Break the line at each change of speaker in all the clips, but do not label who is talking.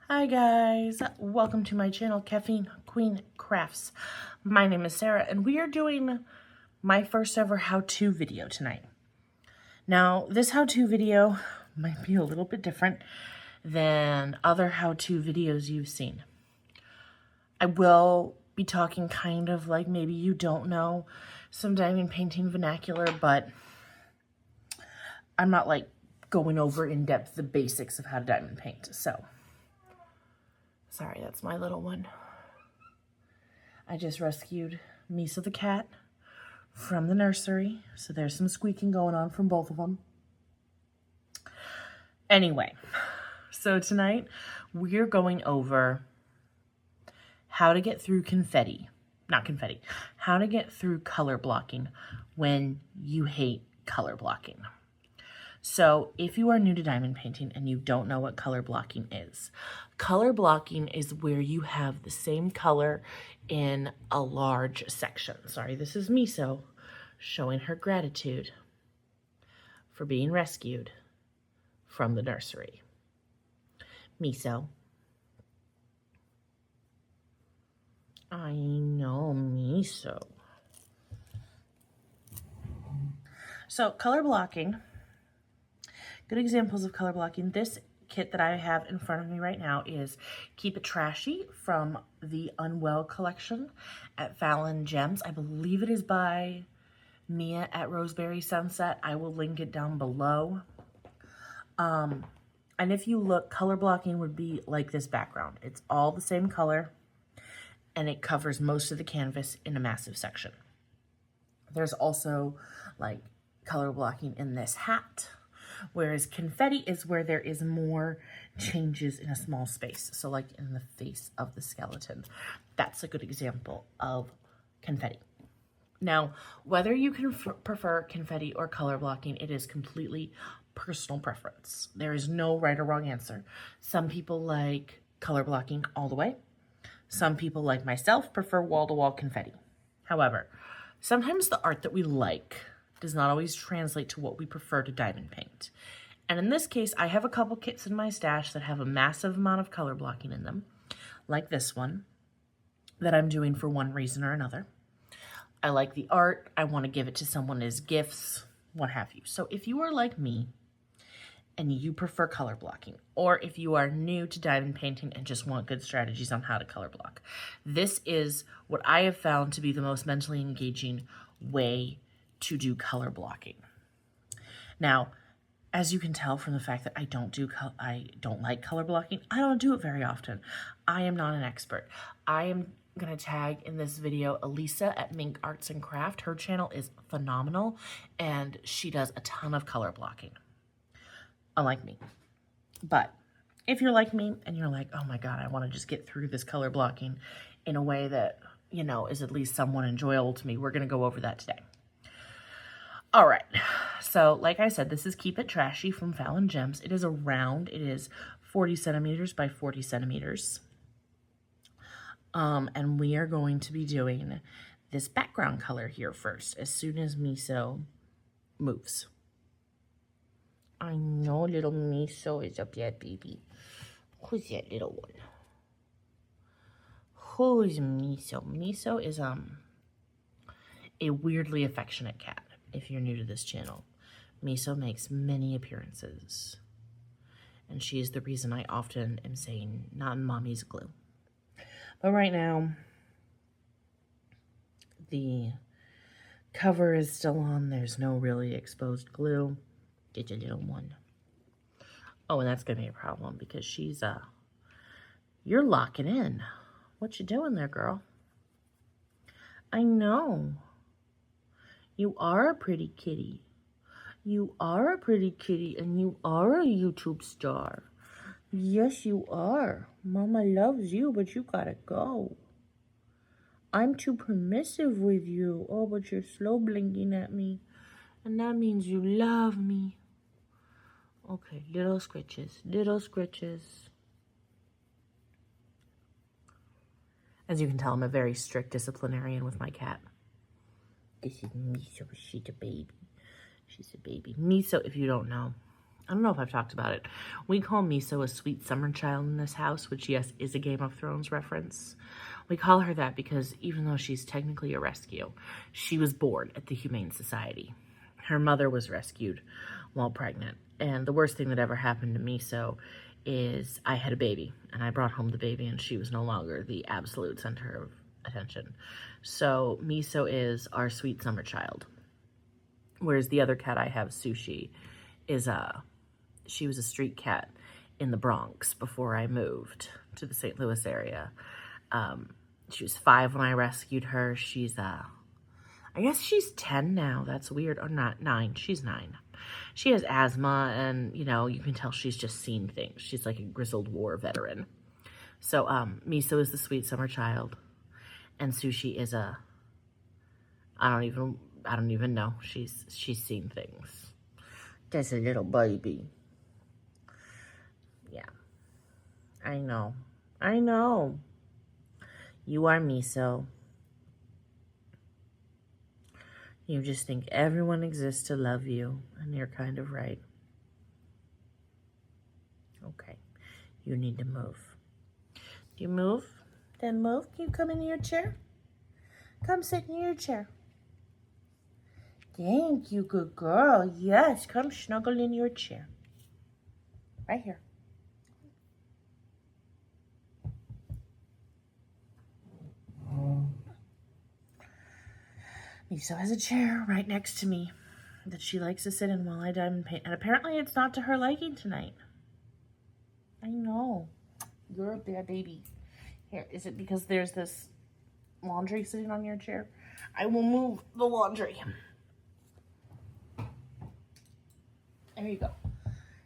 Hi guys, welcome to my channel, Caffeine Queen Crafts. My name is Sarah and we are doing my first ever how-to video tonight. Now, this how-to video might be a little bit different than other how-to videos you've seen. I will be talking kind of like maybe you don't know some diamond painting vernacular, but I'm not like going over in depth the basics of how to diamond paint, so. Sorry, that's my little one. I just rescued Misa the cat from the nursery, so there's some squeaking going on from both of them. Anyway, so tonight we're going over how to get through how to get through color blocking when you hate color blocking. So if you are new to diamond painting and you don't know what color blocking is where you have the same color in a large section. Sorry, this is Miso showing her gratitude for being rescued from the nursery. Miso. I know, Miso. So color blocking. Good examples of color blocking. This kit that I have in front of me right now is Keep It Trashy from the Unwell collection at Fallon Gems. I believe it is by Mia at Roseberry Sunset. I will link it down below. And if you look, color blocking would be like this background. It's all the same color and it covers most of the canvas in a massive section. There's also like color blocking in this hat. Whereas confetti is where there is more changes in a small space. So like in the face of the skeleton. That's a good example of confetti. Now, whether you can prefer confetti or color blocking, it is completely personal preference. There is no right or wrong answer. Some people like color blocking all the way. Some people, like myself, prefer wall-to-wall confetti. However, sometimes the art that we like does not always translate to what we prefer to diamond paint. And in this case, I have a couple kits in my stash that have a massive amount of color blocking in them, like this one, that I'm doing for one reason or another. I like the art, I want to give it to someone as gifts, what have you. So if you are like me, and you prefer color blocking, or if you are new to diamond painting and just want good strategies on how to color block, this is what I have found to be the most mentally engaging way to do color blocking. Now, as you can tell from the fact that I don't like color blocking, I don't do it very often. I am not an expert. I am gonna tag in this video Elisa at Mink Arts and Craft. Her channel is phenomenal and she does a ton of color blocking, unlike me. But if you're like me and you're like, oh my God, I want to just get through this color blocking in a way that, you know, is at least somewhat enjoyable to me, we're gonna go over that today. All right, so like I said, this is Keep It Trashy from Fallon Gems. It is a round. It is 40 centimeters by 40 centimeters. And we are going to be doing this background color here first, as soon as Miso moves. I know little Miso is a bad baby. Who's that little one? Who is Miso? Miso is a weirdly affectionate cat. If you're new to this channel, Miso makes many appearances, and she is the reason I often am saying not in mommy's glue. But right now, the cover is still on. There's no really exposed glue. Get your little one. Oh, and that's gonna be a problem because she's you're locking in. What you doing there, girl? I know. You are a pretty kitty. You are a pretty kitty and you are a YouTube star. Yes, you are. Mama loves you, but you gotta go. I'm too permissive with you. Oh, but you're slow blinking at me. And that means you love me. Okay, little scritches, little scritches. As you can tell, I'm a very strict disciplinarian with my cat. This is Miso. She's a baby. She's a baby. Miso, if you don't know, I don't know if I've talked about it. We call Miso a sweet summer child in this house, which, yes, is a Game of Thrones reference. We call her that because even though she's technically a rescue, she was born at the Humane Society. Her mother was rescued while pregnant. And the worst thing that ever happened to Miso is I had a baby, and I brought home the baby, and she was no longer the absolute center of attention. So Miso is our sweet summer child. Whereas the other cat I have, Sushi, she was a street cat in the Bronx before I moved to the St. Louis area. She was 5 when I rescued her. She's, I guess she's 10 now. That's weird. Or not 9. She's 9. She has asthma, and, you know, you can tell she's just seen things. She's like a grizzled war veteran. So, Miso is the sweet summer child, and Sushi is I don't even know. She's seen things. That's a little baby. Yeah. I know. You are Miso. You just think everyone exists to love you, and you're kind of right. Okay. You need to move. Do you move? Then move. Can you come into your chair? Come sit in your chair. Thank you, good girl. Yes, come snuggle in your chair. Right here. Miso has a chair right next to me that she likes to sit in while I diamond paint. And apparently it's not to her liking tonight. I know. You're a bad baby. Here, is it because there's this laundry sitting on your chair? I will move the laundry. There you go.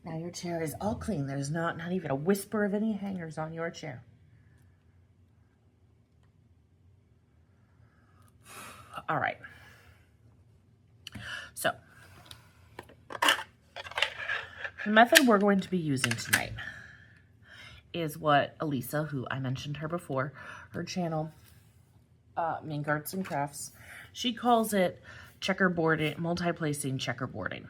Now your chair is all clean. There's not even a whisper of any hangers on your chair. All right. So, the method we're going to be using tonight is what Elisa, who I mentioned her before, her channel, Mink Arts and Crafts, she calls it checkerboarding, multi-placing checkerboarding.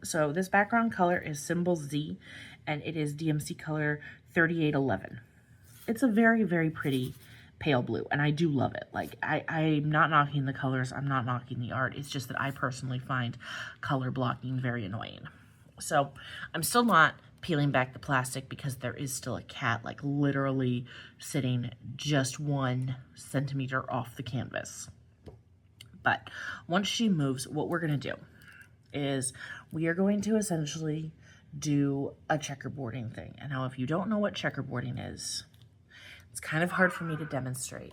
So this background color is symbol Z, and it is DMC color 3811. It's a very, very pretty pale blue, and I do love it. Like, I'm not knocking the colors, I'm not knocking the art. It's just that I personally find color blocking very annoying. So I'm still not peeling back the plastic because there is still a cat, like, literally sitting just 1 centimeter off the canvas. But once she moves, what we're going to do is we are going to essentially do a checkerboarding thing. And now if you don't know what checkerboarding is, it's kind of hard for me to demonstrate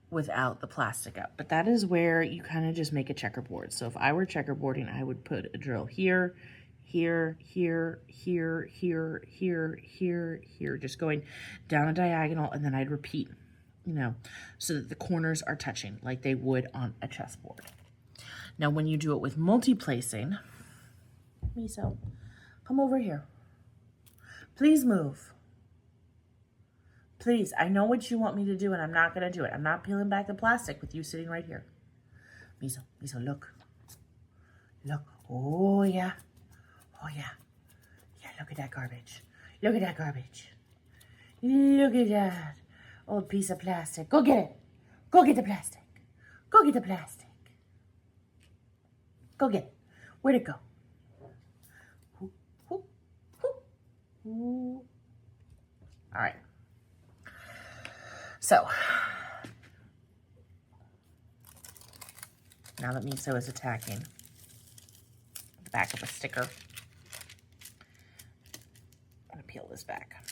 without the plastic up. But that is where you kind of just make a checkerboard. So if I were checkerboarding, I would put a drill here, here, here, here, here, here, here, here, just going down a diagonal, and then I'd repeat, you know, so that the corners are touching like they would on a chessboard. Now, when you do it with multi-placing, Miso, come over here. Please move. Please, I know what you want me to do, and I'm not going to do it. I'm not peeling back the plastic with you sitting right here. Miso, look. Look. Oh, yeah. Oh, yeah. Yeah, look at that garbage. Look at that garbage. Look at that old piece of plastic. Go get it. Go get the plastic. Go get the plastic. Go get it. Where'd it go? All right. So, now that Miso is attacking the back of a sticker, I'm going to peel this back.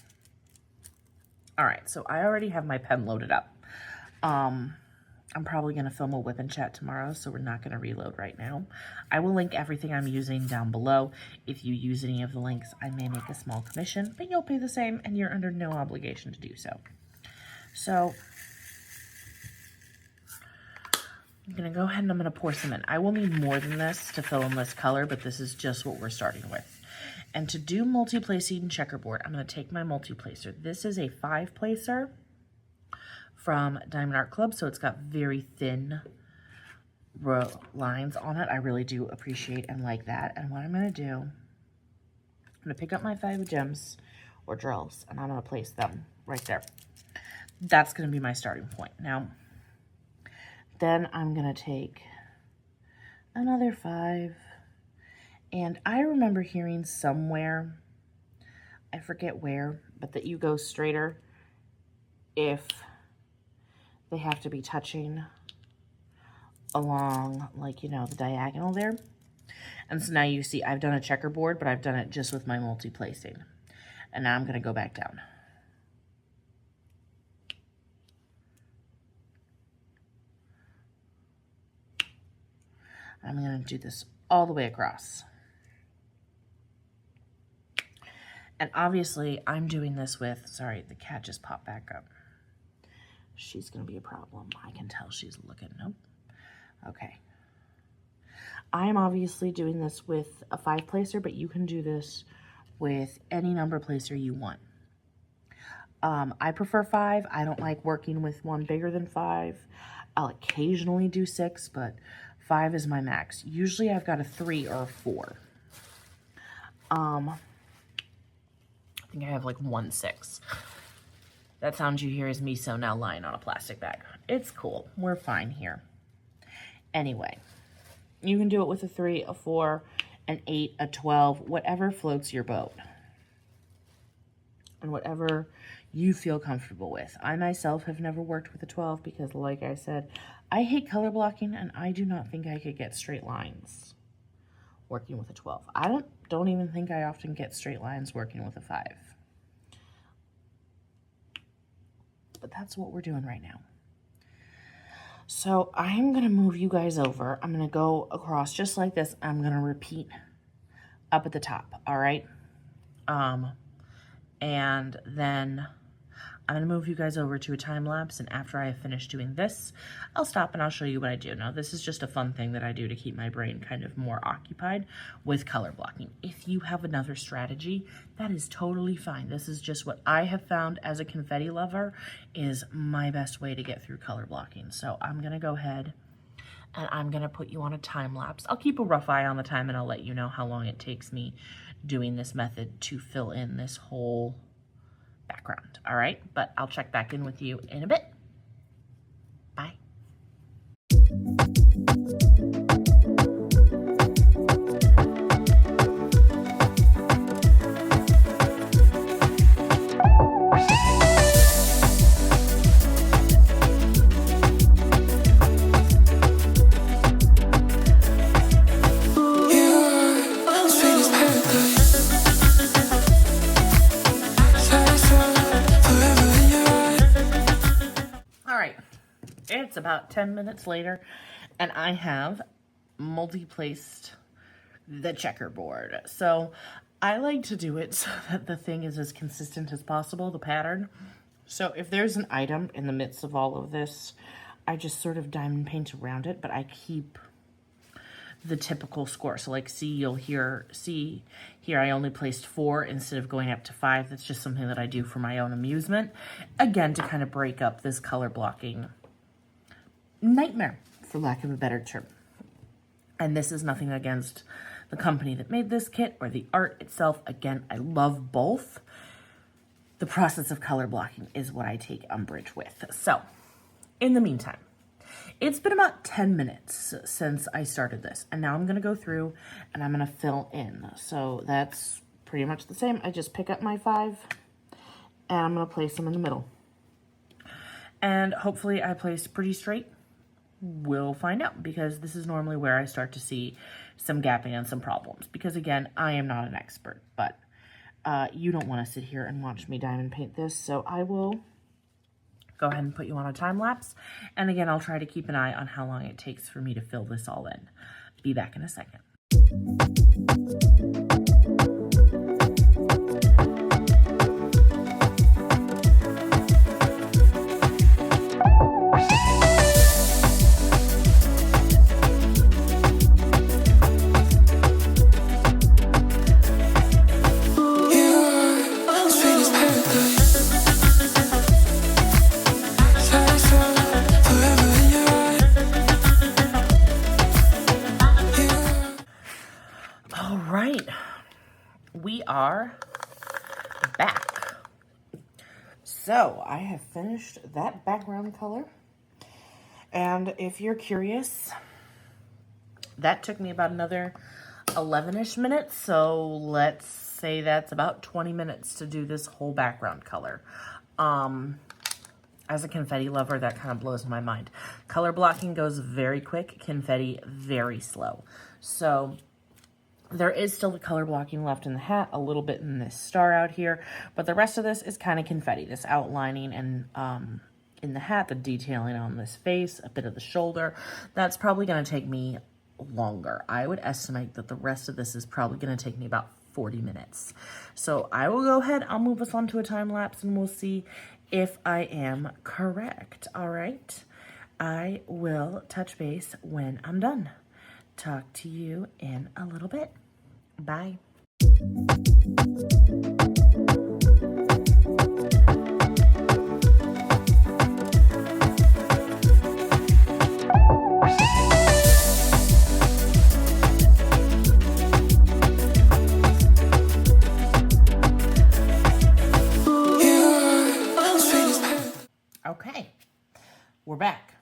All right, so I already have my pen loaded up. I'm probably going to film a whip and chat tomorrow, so we're not going to reload right now. I will link everything I'm using down below. If you use any of the links, I may make a small commission, but you'll pay the same, and you're under no obligation to do so. So, I'm going to go ahead and I'm going to pour some in. I will need more than this to fill in this color, but this is just what we're starting with. And to do multi-placing checkerboard, I'm going to take my multi-placer. This is a 5-placer from Diamond Art Club, so it's got very thin lines on it. I really do appreciate and like that. And what I'm going to do, I'm going to pick up my 5 gems or drills, and I'm going to place them right there. That's going to be my starting point. Now, then I'm going to take another 5. And I remember hearing somewhere, I forget where, but that you go straighter if they have to be touching along, like, you know, the diagonal there. And so now you see I've done a checkerboard, but I've done it just with my multi-placing. And now I'm going to go back down. I'm going to do this all the way across. And obviously I'm doing this with, sorry, the cat just popped back up. She's going to be a problem. I can tell she's looking. Nope. Okay. I am obviously doing this with a 5 placer, but you can do this with any number placer you want. I prefer 5. I don't like working with one bigger than 5. I'll occasionally do 6, but 5 is my max. Usually I've got a 3 or a 4. I think I have like 1 6. That sound you hear is me so now lying on a plastic bag. It's cool. We're fine here. Anyway, you can do it with a 3, a 4, an 8, a 12, whatever floats your boat. And whatever you feel comfortable with. I myself have never worked with a 12 because, like I said, I hate color blocking and I do not think I could get straight lines working with a 12. I don't even think I often get straight lines working with a 5. But that's what we're doing right now. So I'm going to move you guys over. I'm going to go across just like this. I'm going to repeat up at the top, all right? And then I'm going to move you guys over to a time lapse, and after I have finished doing this, I'll stop and I'll show you what I do. Now, this is just a fun thing that I do to keep my brain kind of more occupied with color blocking. If you have another strategy, that is totally fine. This is just what I have found as a confetti lover is my best way to get through color blocking. So I'm going to go ahead and I'm going to put you on a time lapse. I'll keep a rough eye on the time and I'll let you know how long it takes me doing this method to fill in this whole background. All right, but I'll check back in with you in a bit. Bye. It's about 10 minutes later, and I have multi-placed the checkerboard. So I like to do it so that the thing is as consistent as possible, the pattern. So if there's an item in the midst of all of this, I just sort of diamond paint around it, but I keep the typical score. So like see here I only placed 4 instead of going up to 5. That's just something that I do for my own amusement. Again, to kind of break up this color blocking nightmare, for lack of a better term. And this is nothing against the company that made this kit or the art itself. Again, I love both. The process of color blocking is what I take umbrage with. So, in the meantime, it's been about 10 minutes since I started this, and now I'm going to go through and I'm going to fill in. So that's pretty much the same. I just pick up my 5 and I'm going to place them in the middle. And hopefully I placed pretty straight. We'll find out, because this is normally where I start to see some gapping and some problems, because again, I am not an expert, but you don't want to sit here and watch me diamond paint this, so I will go ahead and put you on a time lapse, and again, I'll try to keep an eye on how long it takes for me to fill this all in. Be back in a second. right, we are back. So I have finished that background color. And if you're curious, that took me about another 11-ish minutes. So let's say that's about 20 minutes to do this whole background color. As a confetti lover, that kind of blows my mind. Color blocking goes very quick, confetti very slow. So there is still the color blocking left in the hat, a little bit in this star out here, but the rest of this is kind of confetti. This outlining and in the hat, the detailing on this face, a bit of the shoulder, that's probably going to take me longer. I would estimate that the rest of this is probably going to take me about 40 minutes. So I will go ahead, I'll move us on to a time lapse and we'll see if I am correct. All right, I will touch base when I'm done. Talk to you in a little bit. Bye. Okay, we're back.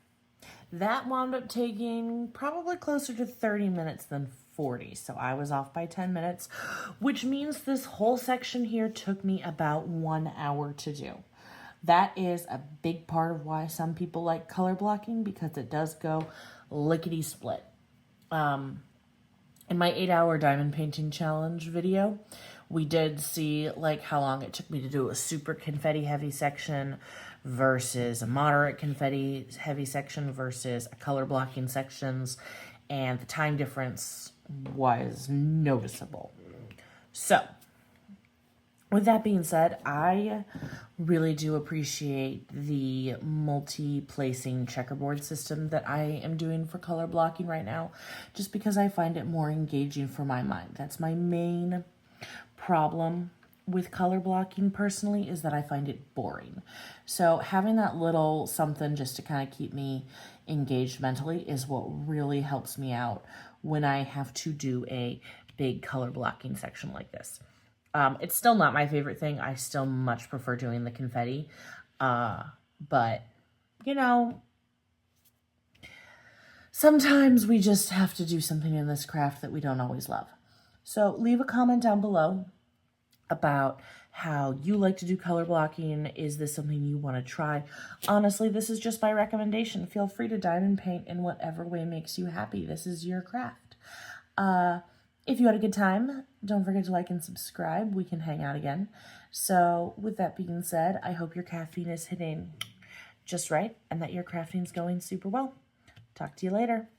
That wound up taking probably closer to 30 minutes than 40. So I was off by 10 minutes, which means this whole section here took me about 1 hour to do. That is a big part of why some people like color blocking, because it does go lickety split. In my 8-hour diamond painting challenge video, we did see like how long it took me to do a super confetti heavy section versus a moderate confetti heavy section versus a color blocking sections, and the time difference was noticeable. So with that being said, I really do appreciate the multi-placing checkerboard system that I am doing for color blocking right now, just because I find it more engaging for my mind. That's my main problem with color blocking personally, is that I find it boring. So having that little something just to kind of keep me engaged mentally is what really helps me out when I have to do a big color blocking section like this. It's still not my favorite thing. I still much prefer doing the confetti. But, you know, sometimes we just have to do something in this craft that we don't always love. So leave a comment down below about how you like to do color blocking. Is this something you want to try? Honestly, this is just my recommendation. Feel free to diamond paint in whatever way makes you happy. This is your craft. If you had a good time, don't forget to like and subscribe. We can hang out again. So with that being said, I hope your caffeine is hitting just right and that your crafting is going super well. Talk to you later.